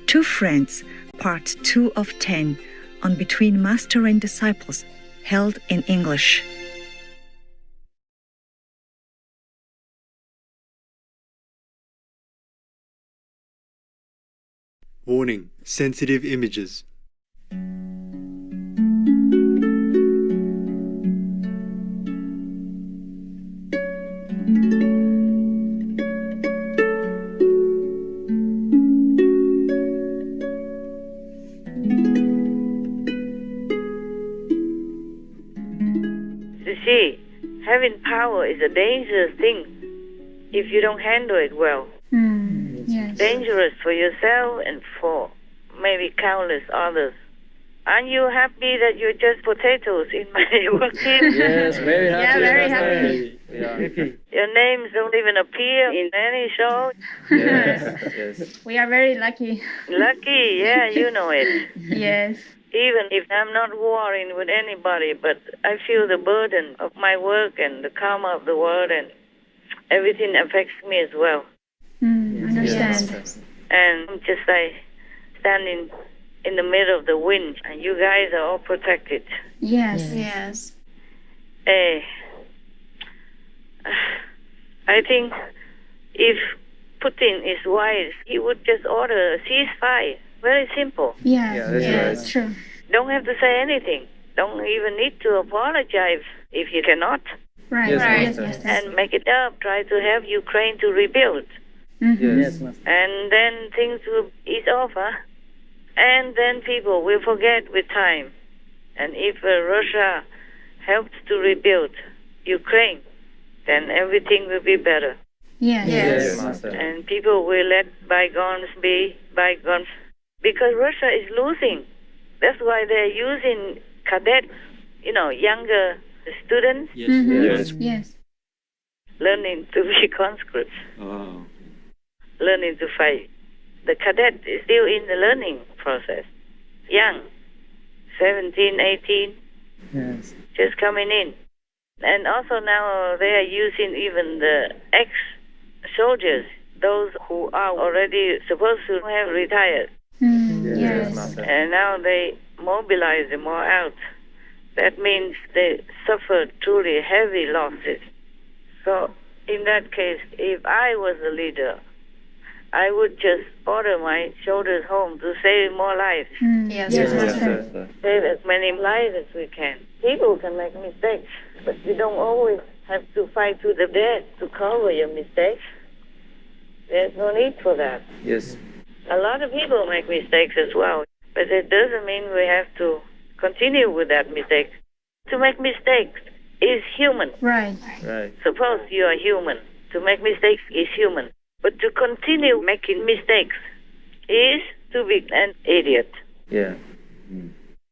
Two Friends, Part 2 of 10, on Between Master and Disciples, held in English. Warning: sensitive images. You see, having power is a dangerous thing if you don't handle it well. Yes. Dangerous for yourself and for maybe countless others. Aren't you happy that you're just potatoes in my work team? Yes, very happy. Yeah, very happy. Yeah. Your names don't even appear in any show. Yes. We are very lucky. Lucky, yeah, you know it. Yes. Even if I'm not warring with anybody, but I feel the burden of my work and the karma of the world, and everything affects me as well. Understand. Yes. And I'm just like standing in the middle of the wind, and you guys are all protected. Yes. Eh, I think if Putin is wise, he would just order a ceasefire. Very simple. Yes. that's Yes. right. True. Don't have to say anything. Don't even need to apologize if you cannot. Right. Yes, Right. Master. And make it up. Try to help Ukraine to rebuild. Yes. And then things will ease off, huh? And then people will forget with time. And if Russia helps to rebuild Ukraine, then everything will be better. Yes. Yes, Master. And people will let bygones be bygones. Because Russia is losing. That's why they're using cadets, younger students, Yes. learning to be conscripts, Oh. learning to fight. The cadet is still in the learning process. Young, 17, 18, Yes. just coming in. And also now they are using even the ex-soldiers, those who are already supposed to have retired. Yes. Master. And now they mobilize them all out. That means they suffer truly heavy losses. So in that case, if I was the leader, I would just order my soldiers home to save more lives. Yes. Yes, Master. Master. Save as many lives as we can. People can make mistakes, but you don't always have to fight to the death to cover your mistakes. There's no need for that. Yes. A lot of people make mistakes as well, but it doesn't mean we have to continue with that mistake. To make mistakes is human. Right. Right. Suppose you are human. To make mistakes is human. But to continue making mistakes is to be an idiot Yeah.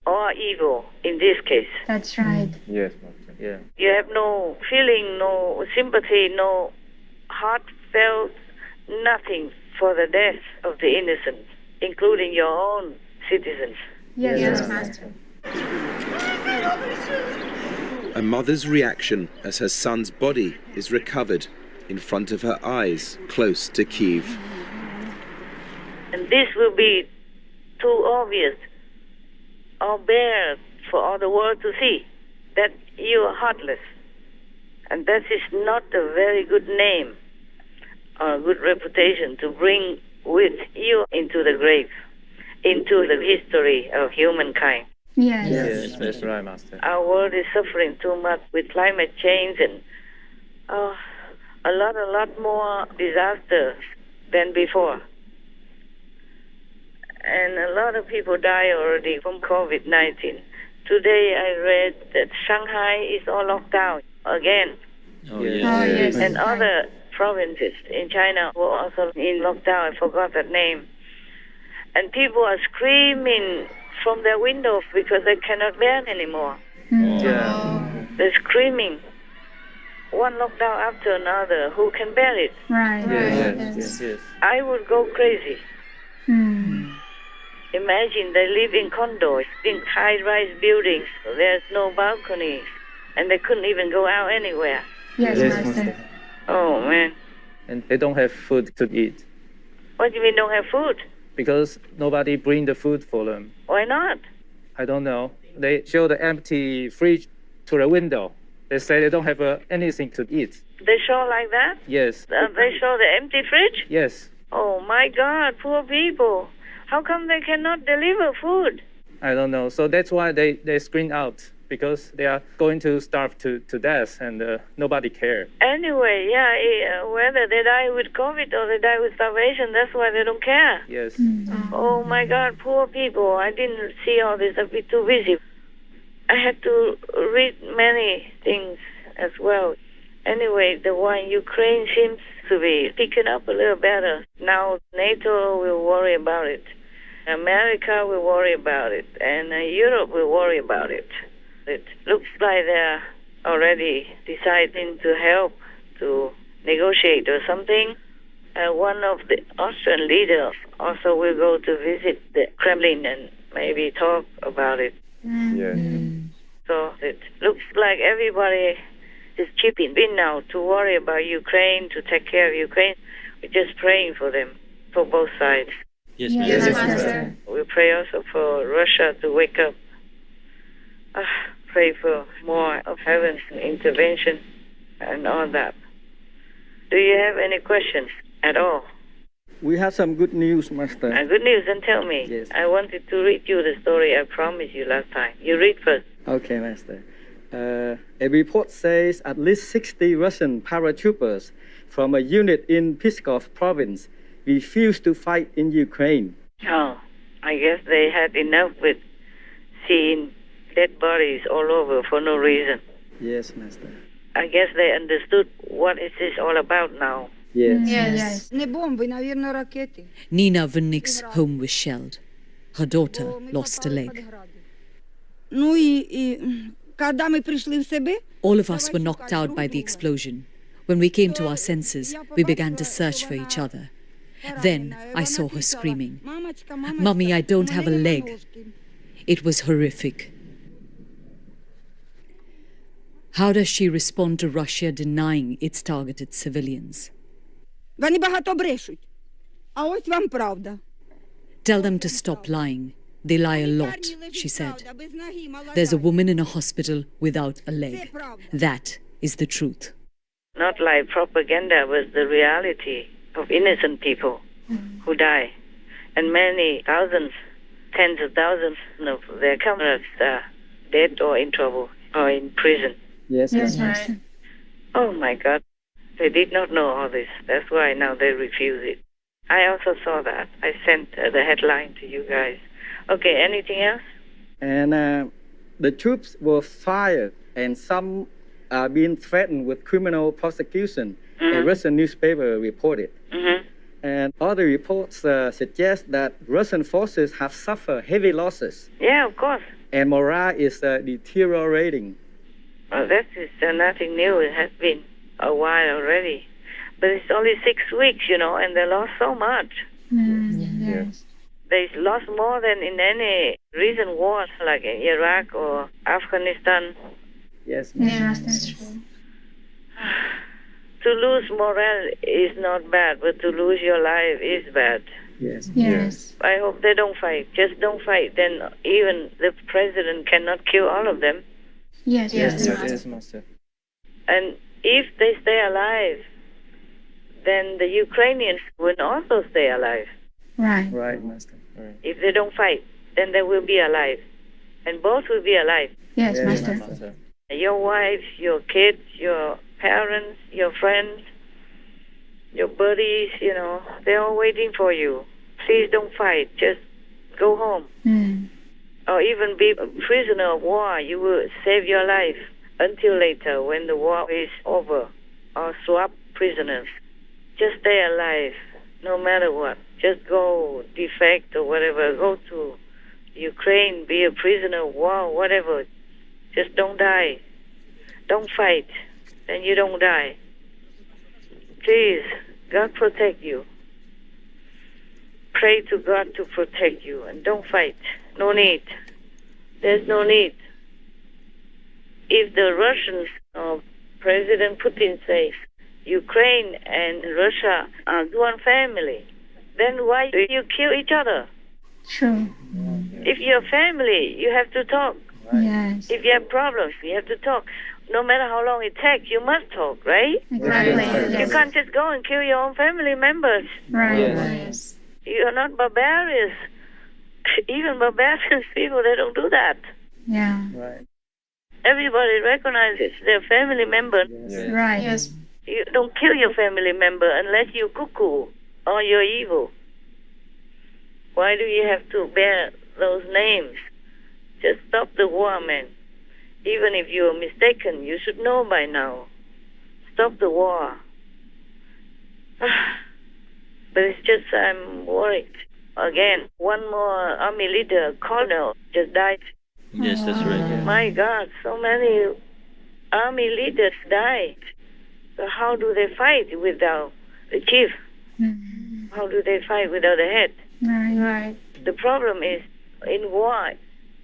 or evil in this case. That's right. Yes, Master. Yeah. You have no feeling, no sympathy, no heartfelt, nothing for the death of the innocent, including your own citizens. Yes, Master. A mother's reaction as her son's body is recovered in front of her eyes, close to Kiev. And this will be too obvious or bare for all the world to see that you are heartless. And that is not a very good name or a good reputation to bring with you into the grave, into the history of humankind. Yes, that's right, Master. Our world is suffering too much with climate change and a lot more disasters than before. And a lot of people die already from COVID-19. Today I read that Shanghai is all locked down again. Oh, yes. And other provinces in China were also in lockdown. I forgot that name. And people are screaming from their windows because they cannot bear anymore. Yeah. They're screaming. One lockdown after another. Who can bear it? Right. Yes. I would go crazy. Imagine they live in condos, in high-rise buildings. There's no balconies, and they couldn't even go out anywhere. Yes, Yes, Master. Master. Oh, man. And they don't have food to eat. What do you mean don't have food? because nobody bring the food for them. Why not? I don't know. They show the empty fridge to the window. They say they don't have anything to eat. They show like that? Yes. They show the empty fridge? Yes. Oh my God, poor people. How come they cannot deliver food? I don't know. So that's why they screen out, because they are going to starve to death and nobody care. Anyway, whether they die with COVID or they die with starvation, that's why they don't care. Yes. Oh my God, poor people. I didn't see all this. I've been too busy. I had to read many things as well. Anyway, the war in Ukraine seems to be picking up a little better. Now NATO will worry about it. America will worry about it. And Europe will worry about it. It looks like they're already deciding to help to negotiate or something. One of the Austrian leaders also will go to visit the Kremlin and maybe talk about it. Yeah. So it looks like everybody is chipping in now to worry about Ukraine, to take care of Ukraine. We're just praying for them, for both sides. Yes, Master. We pray also for Russia to wake up. Pray for more of heaven's intervention and all that. Do you have any questions at all? We have some good news, Master. Good news, then tell me. Yes. I wanted to read you the story I promised you last time. You read first. Okay, Master. A report says at least 60 Russian paratroopers from a unit in Pskov province refused to fight in Ukraine. Oh, I guess they had enough with seeing dead bodies all over for no reason. Yes, Master. I guess they understood what is this all about now. Yes. Yes. Не бомби, наверное, ракети. Nina Vinnik's home was shelled. Her daughter lost a leg. Ну и когда мы пришли в себе, All of us were knocked out by the explosion. When we came to our senses, we began to search for each other. Then I saw her screaming, "Mummy, I don't have a leg." It was horrific. How does she respond to Russia denying its targeted civilians? Вони багато брешуть. А ось вам правда. Tell them to stop lying. They lie a lot, she said. There's a woman in a hospital without a leg. That is the truth. Not like propaganda, but the reality of innocent people who die. And many thousands, tens of thousands of their comrades are dead or in trouble or in prison. Yes, Master. Oh my God. They did not know all this. That's why now they refuse it. I also saw that. I sent the headline to you guys. Okay, anything else? And the troops were fired, and some are being threatened with criminal prosecution. A Russian newspaper reported. And other reports suggest that Russian forces have suffered heavy losses. Yeah, of course. And morale is deteriorating. Well, that is nothing new. It has been a while already. But it's only 6 weeks, and they lost so much. Yes. They lost more than in any recent wars, like in Iraq or Afghanistan. Yes, Yes, that's true. To lose morale is not bad, but to lose your life is bad. Yes. Yes. I hope they don't fight. Just don't fight. Then even the president cannot kill all of them. Yes, Master. Yes, Master. And if they stay alive, then the Ukrainians will also stay alive. Right. Right, Master. If they don't fight, then they will be alive. And both will be alive. Yes, Yes, Master. Master. Your wives, your kids, your parents, your friends, your buddies, they're all waiting for you. Please don't fight. Just go home. Or even be a prisoner of war. You will save your life until later when the war is over. Or swap prisoners. Just stay alive, no matter what. Just go defect or whatever. Go to Ukraine, be a prisoner of war, whatever. Just don't die. Don't fight. Then you don't die. Please, God protect you. Pray to God to protect you and don't fight. No need. There's no need. If the Russians or President Putin says Ukraine and Russia are one family, then why do you kill each other? True. If you're family, you have to talk. Yes. If you have problems, you have to talk. No matter how long it takes, you must talk, right? Exactly. You Yes. can't just go and kill your own family members. Right. Yes. You're not barbarians. Even barbarian people, they don't do that. Yeah. Right. Everybody recognizes their family member. Right. Yes. You don't kill your family member unless you're cuckoo or you're evil. Why do you have to bear those names? Just stop the war, man. Even if you're mistaken, you should know by now. Stop the war. But it's just I'm worried. Again, one more army leader, colonel, just died. Yes, that's right. My God, so many army leaders died. So how do they fight without the chief? How do they fight without the head? Right. Right. The problem is, in war,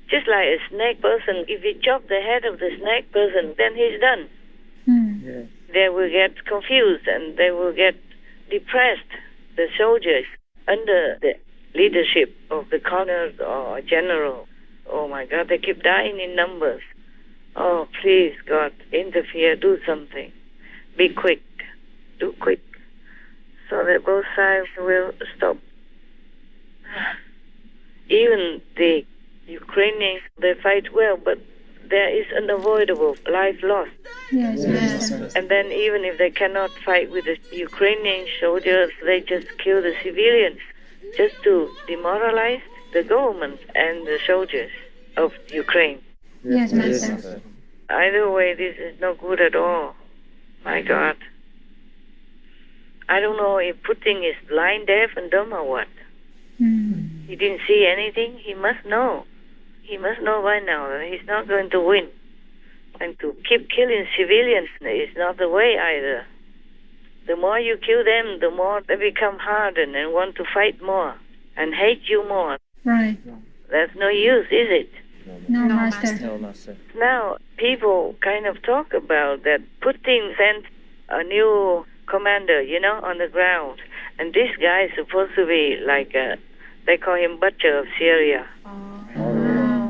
just like a snake person, if you chop the head of the snake person, then he's done. Yes. They will get confused and they will get depressed, the soldiers, under the leadership of the colonel or general. Oh my God, they keep dying in numbers. Oh, please, God, interfere, do something. Be quick, do quick, so that both sides will stop. Even the Ukrainians, they fight well, but there is unavoidable life lost. Yes. Yes. And then even if they cannot fight with the Ukrainian soldiers, they just kill the civilians just to demoralize the government and the soldiers of Ukraine. Yes, Master. Either way, this is no good at all. My God. I don't know if Putin is blind, deaf, and dumb or what. He didn't see anything. He must know. He must know by now that he's not going to win. And to keep killing civilians is not the way either. The more you kill them, the more they become hardened and want to fight more and hate you more. Right. That's no use, is it? No, Master. No, Master. Now, people kind of talk about that Putin sent a new commander, on the ground. And this guy is supposed to be like they call him butcher of Syria.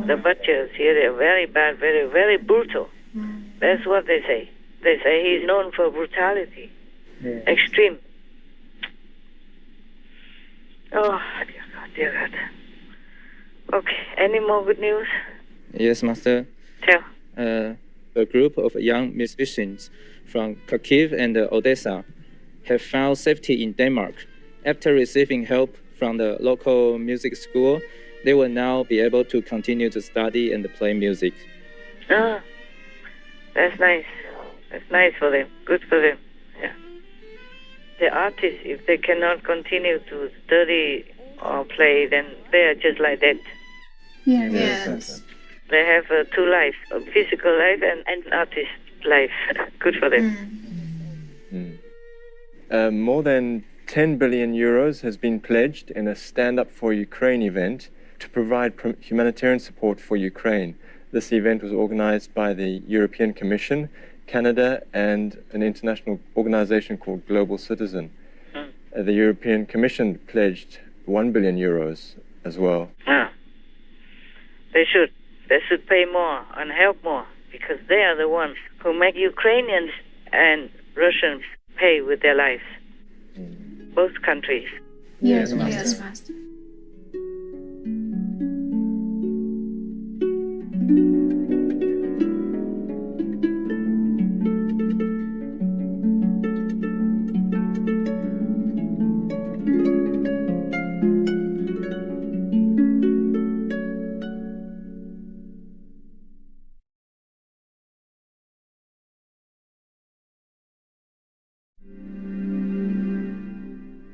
The butcher of Syria, very bad, very, very brutal. That's what they say. They say he's known for brutality. Yeah. Extreme. Oh, dear God, dear God. Okay, any more good news? Yes, Master. Tell. A group of young musicians from Kharkiv and Odessa have found safety in Denmark. After receiving help from the local music school, they will now be able to continue to study and play music. Ah, that's nice. That's nice for them. Good for them. Yeah. The artists, if they cannot continue to study or play, then they are just like that. Yes. Yes. They have two lives, a physical life and an artist life. Good for them. More than 10 billion euros has been pledged in a Stand Up for Ukraine event to provide humanitarian support for Ukraine. This event was organized by the European Commission, Canada, and an international organization called Global Citizen. The European Commission pledged 1 billion euros as well. Ah. They should. They should pay more and help more because they are the ones who make Ukrainians and Russians pay with their lives. Both countries. Yes, Master.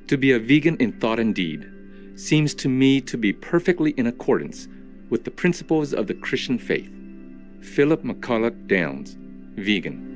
To be a vegan in thought and deed seems to me to be perfectly in accordance with the principles of the Christian faith. Philip McCulloch Downs, vegan.